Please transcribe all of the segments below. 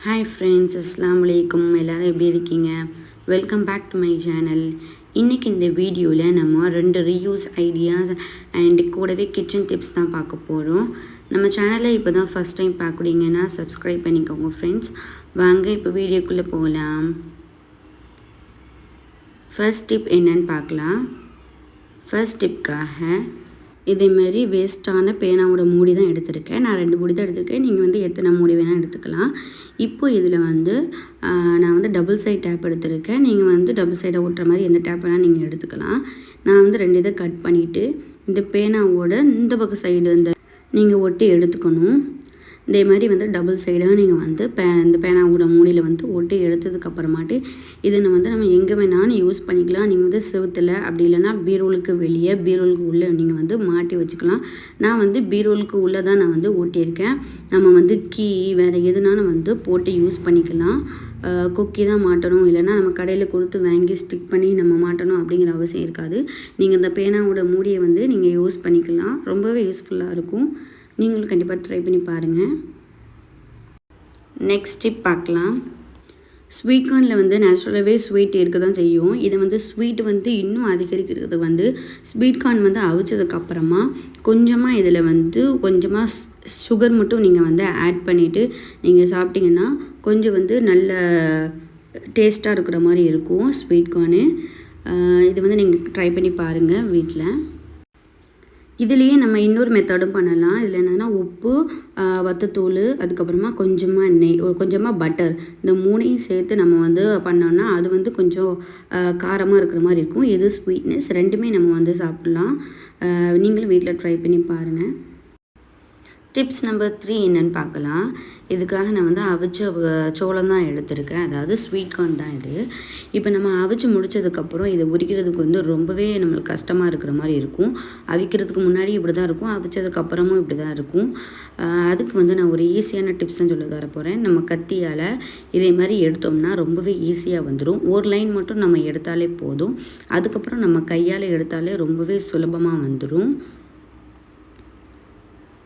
Hi friends, அஸ்ஸலாமு அலைக்கும். எல்லோரும் எப்படி இருக்கீங்க? Welcome back to my channel. இன்றைக்கி இந்த வீடியோவில் நம்ம 2 ரீயூஸ் ஐடியாஸ் அண்ட் கூடவே கிச்சன் டிப்ஸ் தான் பார்க்க போகிறோம். நம்ம சேனலை இப்போ தான் ஃபஸ்ட் டைம் பார்க்குறீங்கன்னா சப்ஸ்கிரைப் பண்ணிக்கோங்க ஃப்ரெண்ட்ஸ். வாங்க இப்போ வீடியோக்குள்ளே போகலாம். ஃபர்ஸ்ட் டிப் என்னன்னு பார்க்கலாம். ஃபர்ஸ்ட் டிப்காக இதேமாரி வேஸ்ட்டான பேனாவோட மூடி தான் எடுத்திருக்கேன். நான் 2 மூடி தான் எடுத்திருக்கேன். நீங்கள் வந்து எத்தனை மூடி வேணால் எடுத்துக்கலாம். இப்போது இதில் வந்து நான் வந்து டபுள் சைட் டேப் எடுத்திருக்கேன். நீங்கள் வந்து டபுள் சைடை ஓட்டுற மாதிரி எந்த டேப் வேணால் நீங்கள் எடுத்துக்கலாம். நான் வந்து 2 இதை கட் பண்ணிவிட்டு இந்த பேனாவோட இந்த பக்கம் சைடு இந்த நீங்கள் ஒட்டி எடுத்துக்கணும். இதே மாதிரி வந்து டபுள் சைடாக நீங்கள் வந்து இந்த பேனாவோட மூடியில் வந்து ஒட்டி எடுத்ததுக்கப்புறமாட்டு இதை நம்ம எங்கே வேணாலும் யூஸ் பண்ணிக்கலாம். நீங்கள் வந்து செவுத்தில் அப்படி இல்லைன்னா பீரோலுக்கு வெளியே பீரோலுக்கு உள்ளே நீங்கள் வந்து மாட்டி வச்சுக்கலாம். நான் வந்து பீரோலுக்கு உள்ளே தான் நான் வந்து ஒட்டியிருக்கேன். நம்ம வந்து கீ வேறு எதுனாலும் வந்து போட்டு யூஸ் பண்ணிக்கலாம். கொக்கி தான் மாட்டணும், இல்லைன்னா நம்ம கடையில் கொடுத்து வாங்கி ஸ்டிக் பண்ணி நம்ம மாட்டணும் அப்படிங்கிற அவசியம் இருக்காது. நீங்கள் இந்த பேனாவோட மூடியை வந்து நீங்கள் யூஸ் பண்ணிக்கலாம். ரொம்பவே யூஸ்ஃபுல்லாக இருக்கும். நீங்களும் கண்டிப்பாக ட்ரை பண்ணி பாருங்கள். நெக்ஸ்ட் டிப் பார்க்கலாம். ஸ்வீட் கார்னில் வந்து நேச்சுரலாகவே ஸ்வீட் இருக்க தான் செய்யும். இதை வந்து ஸ்வீட் வந்து இன்னும் அதிகரிக்கிறதுக்கு வந்து ஸ்வீட் கார்ன் வந்து அவிச்சதுக்கப்புறமா கொஞ்சமாக இதில் வந்து கொஞ்சமாக சுகர் மட்டும் நீங்கள் வந்து ஆட் பண்ணிவிட்டு நீங்கள் சாப்பிட்டிங்கன்னா கொஞ்சம் வந்து நல்ல டேஸ்ட்டாக இருக்கிற மாதிரி இருக்கும் ஸ்வீட் கார்னு. இது வந்து நீங்கள் ட்ரை பண்ணி பாருங்கள் வீட்டில். இதுலேயே நம்ம இன்னொரு மெத்தடும் பண்ணலாம். இதில் என்னென்னா உப்பு, வத்தத்தூள், அதுக்கப்புறமா கொஞ்சமாக எண்ணெய், கொஞ்சமாக பட்டர், இந்த 3ஐயும் சேர்த்து நம்ம வந்து பண்ணோம்னா அது வந்து கொஞ்சம் காரமாக இருக்கிற மாதிரி இருக்கும். இது ஸ்வீட்னஸ், 2மே நம்ம வந்து சாப்பிட்லாம். நீங்களும் வீட்டில் ட்ரை பண்ணி பாருங்கள். டிப்ஸ் நம்பர் 3 என்னென்னு பார்க்கலாம். இதுக்காக நான் வந்து அவிச்ச சோளம் தான் எடுத்திருக்கேன், அதாவது ஸ்வீட் கார்ன் தான் இது. இப்போ நம்ம அவிச்சு முடித்ததுக்கப்புறம் இதை உரிக்கிறதுக்கு வந்து ரொம்பவே நம்மளுக்கு கஷ்டமாக இருக்கிற மாதிரி இருக்கும். அவிக்கிறதுக்கு முன்னாடி இப்படி தான் இருக்கும், அவிச்சதுக்கப்புறமும் இப்படி தான் இருக்கும். அதுக்கு வந்து நான் ஒரு ஈஸியான டிப்ஸ் தான் சொல்ல தர போகிறேன். நம்ம கத்தியால் இதே மாதிரி எடுத்தோம்னா ரொம்பவே ஈஸியாக வந்துடும். ஒரு லைன் மட்டும் நம்ம எடுத்தாலே போதும். அதுக்கப்புறம் நம்ம கையால் எடுத்தாலே ரொம்பவே சுலபமாக வந்துடும்.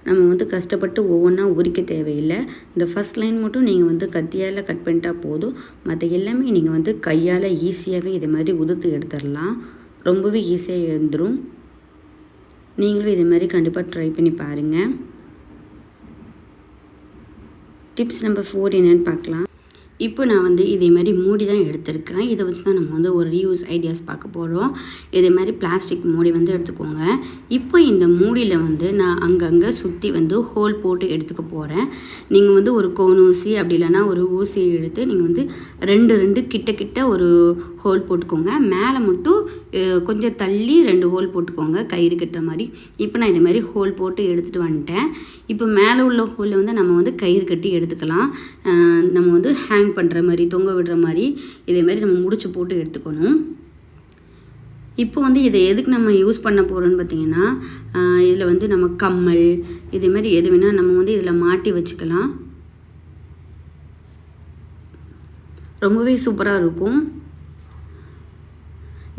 நம்ம வந்து கஷ்டப்பட்டு ஒவ்வொன்றா உரிக்க தேவையில்லை. இந்த ஃபஸ்ட் லைன் மட்டும் நீங்கள் வந்து கத்தியால் கட் பண்ணிட்டா போதும். மற்ற எல்லாமே நீங்கள் வந்து கையால் ஈஸியாகவே இதை மாதிரி உதுத்து எடுத்துடலாம். ரொம்பவே ஈஸியாக எழுந்துடும். நீங்களும் இதே மாதிரி கண்டிப்பாக ட்ரை பண்ணி பாருங்கள். டிப்ஸ் நம்பர் 4 என்னென்னு பார்க்கலாம். இப்போ நான் வந்து இதே மாதிரி மூடி தான் எடுத்திருக்கேன். இதை வச்சு தான் நம்ம வந்து ஒரு ரீயூஸ் ஐடியாஸ் பார்க்க போகிறோம். இதே மாதிரி பிளாஸ்டிக் மூடி வந்து எடுத்துக்கோங்க. இப்போ இந்த மூடியில் வந்து நான் அங்கங்கே சுற்றி வந்து ஹோல் போட்டு எடுத்துக்க போகிறேன். நீங்கள் வந்து ஒரு கோன் ஊசி அப்படி இல்லைன்னா ஒரு ஊசியை எடுத்து நீங்கள் வந்து 2 கிட்ட ஒரு ஹோல் போட்டுக்கோங்க. மேலே மட்டும் கொஞ்சம் தள்ளி 2 ஹோல் போட்டுக்கோங்க, கயிறு கட்டுற மாதிரி. இப்போ நான் இதே மாதிரி ஹோல் போட்டு எடுத்துகிட்டு வந்துட்டேன். இப்போ மேலே உள்ள ஹோலில் வந்து நம்ம வந்து கயிறு கட்டி எடுத்துக்கலாம். நம்ம வந்து ஹேங் பண்ணுற மாதிரி, தொங்க விடுற மாதிரி இதே மாதிரி நம்ம முடிச்சு போட்டு எடுத்துக்கணும். இப்போ வந்து இதை எதுக்கு நம்ம யூஸ் பண்ண போகிறோன்னு பார்த்தீங்கன்னா, இதில் வந்து நம்ம கம்மல் இதே மாதிரி எது வேணால் நம்ம வந்து இதில் மாட்டி வச்சுக்கலாம். ரொம்பவே சூப்பராக இருக்கும்.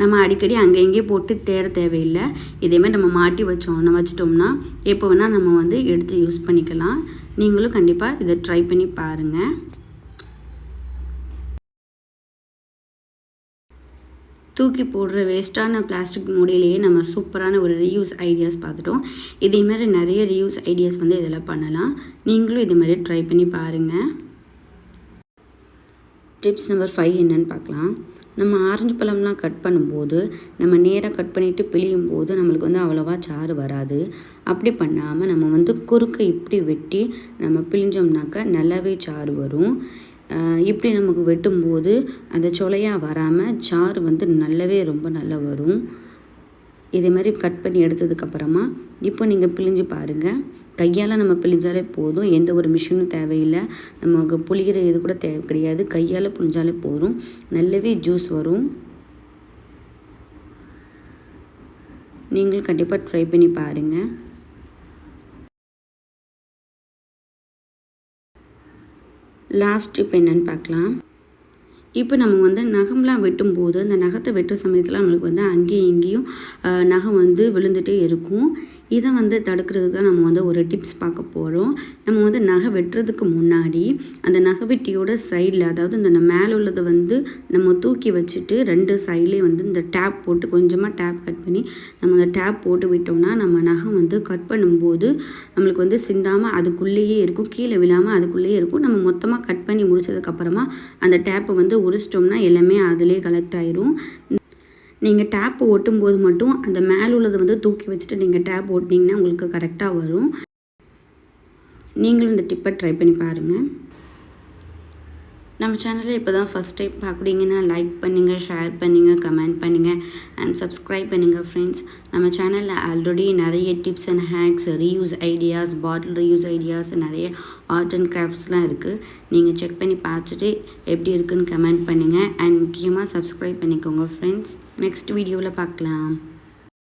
நம்ம அடிக்கடி அங்கே இங்கேயே போட்டு தேட தேவையில்லை. இதேமாதிரி நம்ம மாட்டி வச்சிட்டோம்னா எப்போ வேணால் நம்ம வந்து எடுத்து யூஸ் பண்ணிக்கலாம். நீங்களும் கண்டிப்பாக இதை ட்ரை பண்ணி பாருங்கள். தூக்கி போடுற வேஸ்ட்டான பிளாஸ்டிக் மூடியிலேயே நம்ம சூப்பரான ஒரு ரீயூஸ் ஐடியாஸ் பார்த்துட்டோம். இதேமாதிரி நிறைய ரீயூஸ் ஐடியாஸ் வந்து இதில் பண்ணலாம். நீங்களும் இதேமாதிரி ட்ரை பண்ணி பாருங்கள். டிப்ஸ் நம்பர் 5 என்னென்னு பார்க்கலாம். நம்ம ஆரஞ்சு பழம்லாம் கட் பண்ணும்போது நம்ம நேராக கட் பண்ணிவிட்டு பிழியும் போது நம்மளுக்கு வந்து அவ்வளோவா சாறு வராது. அப்படி பண்ணாமல் நம்ம வந்து குறுக்க இப்படி வெட்டி நம்ம பிழிஞ்சோம்னாக்கா நல்லாவே சாறு வரும். இப்படி நமக்கு வெட்டும்போது அந்த சொலையாக வராமல் சாறு வந்து ரொம்ப நல்லா வரும். இதே மாதிரி கட் பண்ணி எடுத்ததுக்கப்புறமா இப்போ நீங்கள் பிழிஞ்சு பாருங்கள். கையால் நம்ம பிழிஞ்சாலே போதும், எந்த ஒரு மிஷினும் தேவையில்லை. நமக்கு புளிகிற இது கூட தேவை கிடையாது. கையால் புழிஞ்சாலே போதும், நல்லாவே ஜூஸ் வரும். நீங்களும் கண்டிப்பாக ட்ரை பண்ணி பாருங்கள். லாஸ்ட் டிப் என்னென்னு பார்க்கலாம். இப்போ நம்ம வந்து நகம்லாம் வெட்டும்போது அந்த நகத்தை வெட்டும் சமயத்தில் நம்மளுக்கு வந்து அங்கேயும் இங்கேயும் நகம் வந்து விழுந்துகிட்டே இருக்கும். இதை வந்து தடுக்கிறதுக்கு நம்ம வந்து ஒரு டிப்ஸ் பார்க்க போகிறோம். நம்ம வந்து நகை வெட்டுறதுக்கு முன்னாடி அந்த நகை வெட்டியோட சைடில், அதாவது இந்த மேலே உள்ளதை வந்து நம்ம தூக்கி வச்சுட்டு 2 சைட்லேயும் வந்து இந்த டேப் போட்டு கொஞ்சமாக டேப் கட் பண்ணி நம்ம அந்த டேப் போட்டு விட்டோம்னா நம்ம நகை வந்து கட் பண்ணும்போது நம்மளுக்கு வந்து சிந்தாமல் அதுக்குள்ளேயே இருக்கும், கீழே விழாமல் அதுக்குள்ளேயே இருக்கும். நம்ம மொத்தமாக கட் பண்ணி முடிச்சதுக்கப்புறமா அந்த டேப்பை வந்து உரிச்சிட்டோம்னா எல்லாமே அதிலே கலெக்ட் ஆயிரும். நீங்கள் டேப் ஒட்டும்போது மட்டும் அந்த மேலே உள்ளதை வந்து தூக்கி வச்சுட்டு நீங்கள் டேப் ஓட்டினீங்கன்னா உங்களுக்கு கரெக்டாக வரும். நீங்களும் இந்த டிப்பை ட்ரை பண்ணி பாருங்கள். நம்ம சேனலை இப்போ தான் ஃபஸ்ட் டைம் பார்க்குறீங்கன்னா லைக் பண்ணுங்கள், ஷேர் பண்ணுங்கள், கமெண்ட் பண்ணுங்கள் அண்ட் சப்ஸ்கிரைப் பண்ணுங்கள் ஃப்ரெண்ட்ஸ். நம்ம சேனலில் ஆல்ரெடி நிறைய tips and hacks, reuse ideas, bottle reuse ideas, நிறைய ஆர்ட் அண்ட் கிராஃப்ட்ஸ்லாம் இருக்குது. நீங்கள் செக் பண்ணி பார்த்துட்டு எப்படி இருக்குன்னு கமெண்ட் பண்ணுங்கள் அண்ட் முக்கியமாக சப்ஸ்கிரைப் பண்ணிக்கோங்க ஃப்ரெண்ட்ஸ். நெக்ஸ்ட் வீடியோவில் பார்க்கலாம்.